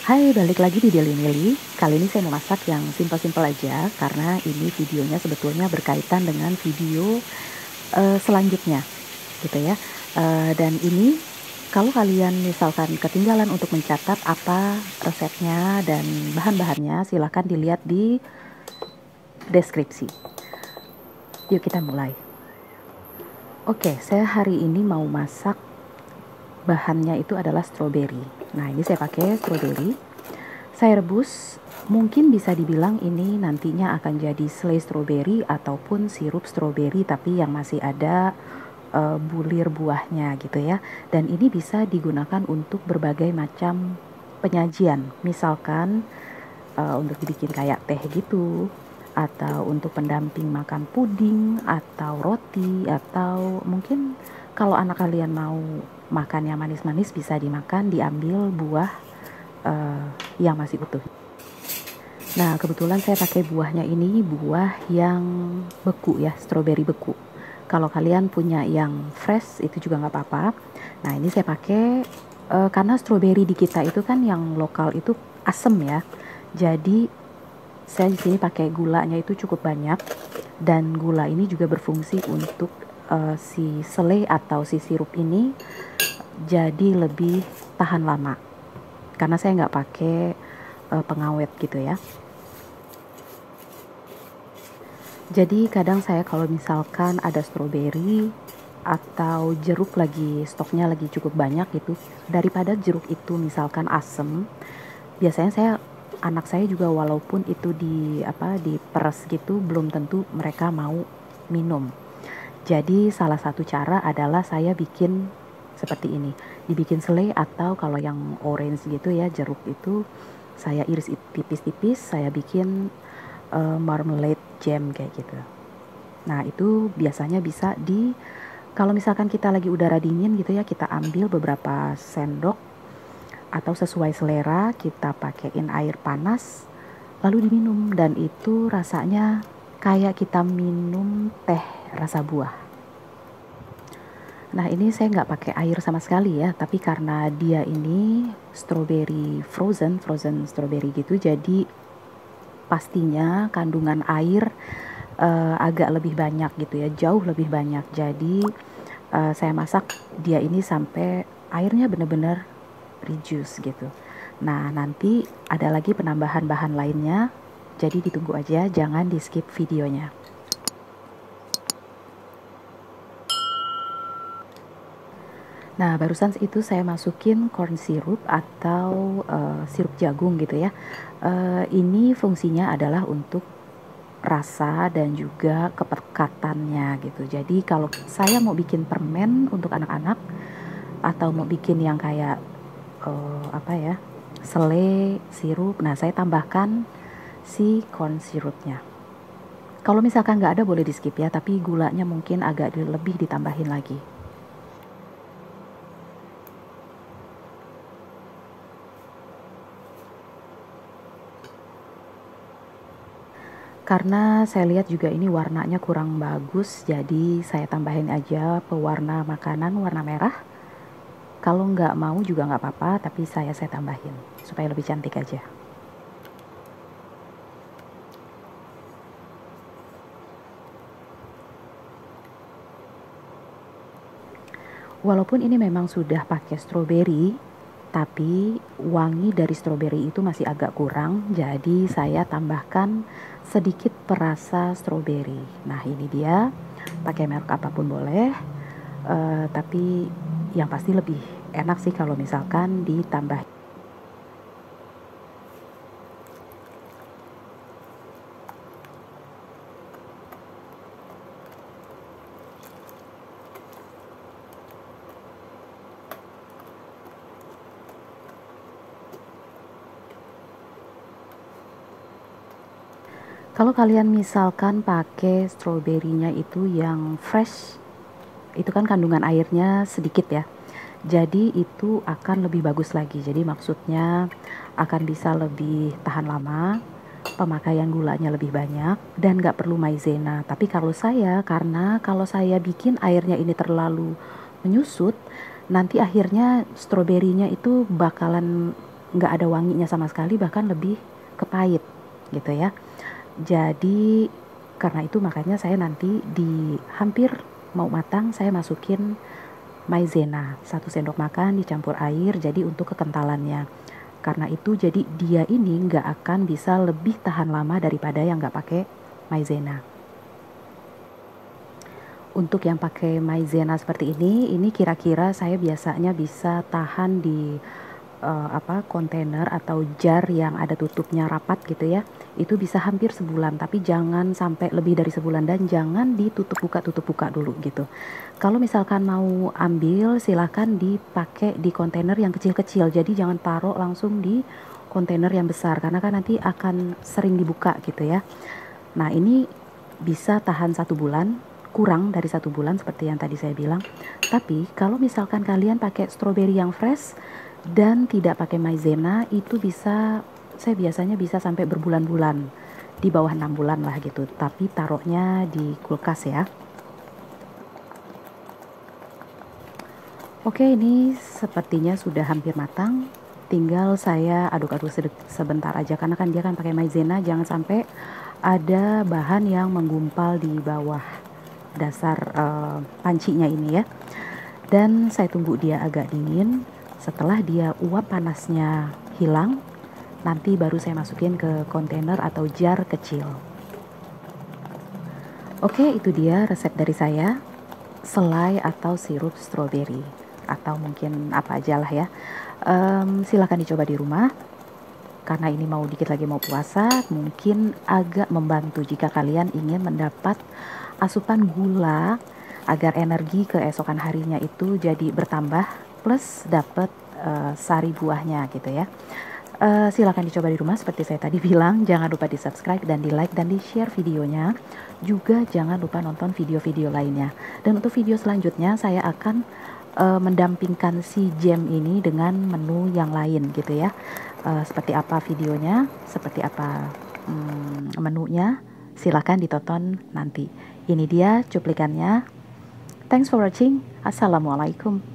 Hai, balik lagi di Daily Mili. Kali ini saya mau masak yang simpel-simpel aja karena ini videonya sebetulnya berkaitan dengan video selanjutnya gitu ya. Dan ini kalau kalian misalkan ketinggalan untuk mencatat apa resepnya dan bahan-bahannya, silahkan dilihat di deskripsi. Yuk kita mulai. Oke, saya hari ini mau masak, bahannya itu adalah stroberi. Nah, ini saya pakai stroberi. Saya rebus, mungkin bisa dibilang ini nantinya akan jadi selai stroberi ataupun sirup stroberi tapi yang masih ada bulir buahnya gitu ya. Dan ini bisa digunakan untuk berbagai macam penyajian. Misalkan untuk dibikin kayak teh gitu, atau untuk pendamping makan puding atau roti, atau mungkin kalau anak kalian mau makan yang manis-manis bisa diambil buah yang masih utuh. Nah, kebetulan saya pakai buahnya ini buah yang beku ya, stroberi beku. Kalau kalian punya yang fresh itu juga nggak apa-apa. Nah, ini saya pakai karena stroberi di kita itu kan yang lokal itu asem ya. Jadi saya di sini pakai gulanya itu cukup banyak dan gula ini juga berfungsi untuk si selai atau si sirup ini jadi lebih tahan lama. Karena saya nggak pakai pengawet gitu ya. Jadi kadang saya kalau misalkan ada stroberi atau jeruk lagi stoknya lagi cukup banyak gitu, daripada jeruk itu misalkan asem, biasanya anak saya juga walaupun itu diperes gitu belum tentu mereka mau minum. Jadi salah satu cara adalah saya bikin seperti ini, dibikin selai atau kalau yang orange gitu ya jeruk itu saya iris tipis-tipis, saya bikin marmalade jam kayak gitu. Nah, itu biasanya bisa kalau misalkan kita lagi udara dingin gitu ya, kita ambil beberapa sendok atau sesuai selera, kita pakein air panas lalu diminum dan itu rasanya kayak kita minum teh rasa buah. Nah, ini saya nggak pakai air sama sekali ya, tapi karena dia ini strawberry frozen strawberry gitu, jadi pastinya kandungan air agak lebih banyak gitu ya, jauh lebih banyak. Jadi saya masak dia ini sampai airnya benar-benar reduce gitu. Nah, nanti ada lagi penambahan bahan lainnya, jadi ditunggu aja, jangan di skip videonya. Nah, barusan itu saya masukin corn syrup atau sirup jagung gitu ya. Ini fungsinya adalah untuk rasa dan juga kepekatannya gitu. Jadi kalau saya mau bikin permen untuk anak-anak atau mau bikin yang kayak selai sirup, nah saya tambahkan si corn syrupnya. Kalau misalkan nggak ada boleh di skip ya, tapi gulanya mungkin agak lebih ditambahin lagi. Karena saya lihat juga ini warnanya kurang bagus, jadi saya tambahin aja pewarna makanan warna merah. Kalau nggak mau juga nggak apa-apa, tapi saya tambahin supaya lebih cantik aja. Walaupun ini memang sudah pakai stroberi, tapi wangi dari stroberi itu masih agak kurang, jadi saya tambahkan sedikit perasa stroberi. Nah, ini dia, pakai merek apapun boleh, tapi yang pasti lebih enak sih kalau misalkan ditambah. Kalau kalian misalkan pakai stroberinya itu yang fresh, itu kan kandungan airnya sedikit ya. Jadi itu akan lebih bagus lagi. Jadi maksudnya akan bisa lebih tahan lama, pemakaian gulanya lebih banyak, dan nggak perlu maizena. Tapi karena kalau saya bikin airnya ini terlalu menyusut, nanti akhirnya stroberinya itu bakalan nggak ada wanginya sama sekali, bahkan lebih ke pahit gitu ya. Jadi karena itu makanya saya nanti di hampir mau matang saya masukin maizena 1 sendok makan dicampur air, jadi untuk kekentalannya. Karena itu jadi dia ini nggak akan bisa lebih tahan lama daripada yang nggak pakai maizena. Untuk yang pakai maizena seperti ini kira-kira saya biasanya bisa tahan di kontainer atau jar yang ada tutupnya rapat gitu ya. Itu bisa hampir sebulan, tapi jangan sampai lebih dari sebulan dan jangan ditutup buka dulu gitu. Kalau misalkan mau ambil silahkan dipakai di kontainer yang kecil-kecil. Jadi jangan taruh langsung di kontainer yang besar karena kan nanti akan sering dibuka gitu ya. Nah, ini bisa tahan 1 bulan, kurang dari 1 bulan seperti yang tadi saya bilang. Tapi kalau misalkan kalian pakai stroberi yang fresh dan tidak pakai maizena, itu saya biasanya bisa sampai berbulan-bulan, di bawah 6 bulan lah gitu. Tapi taruhnya di kulkas ya. Oke, ini sepertinya sudah hampir matang. Tinggal saya aduk-aduk sebentar aja karena kan dia kan pakai maizena, jangan sampai ada bahan yang menggumpal di bawah dasar pancinya ini ya. Dan saya tunggu dia agak dingin. Setelah dia uap panasnya hilang, nanti baru saya masukin ke kontainer atau jar kecil. Oke, itu dia resep dari saya, selai atau sirup stroberi atau mungkin apa aja lah ya. Silahkan dicoba di rumah. Karena ini mau dikit lagi mau puasa, mungkin agak membantu jika kalian ingin mendapat asupan gula agar energi keesokan harinya itu jadi bertambah plus dapat sari buahnya gitu ya. Silakan dicoba di rumah seperti saya tadi bilang. Jangan lupa di subscribe dan di like dan di share videonya. Juga jangan lupa nonton video-video lainnya. Dan untuk video selanjutnya saya akan mendampingkan si jam ini dengan menu yang lain gitu ya. Seperti apa videonya, seperti apa menunya, silakan ditonton nanti. Ini dia cuplikannya. Thanks for watching. Assalamualaikum.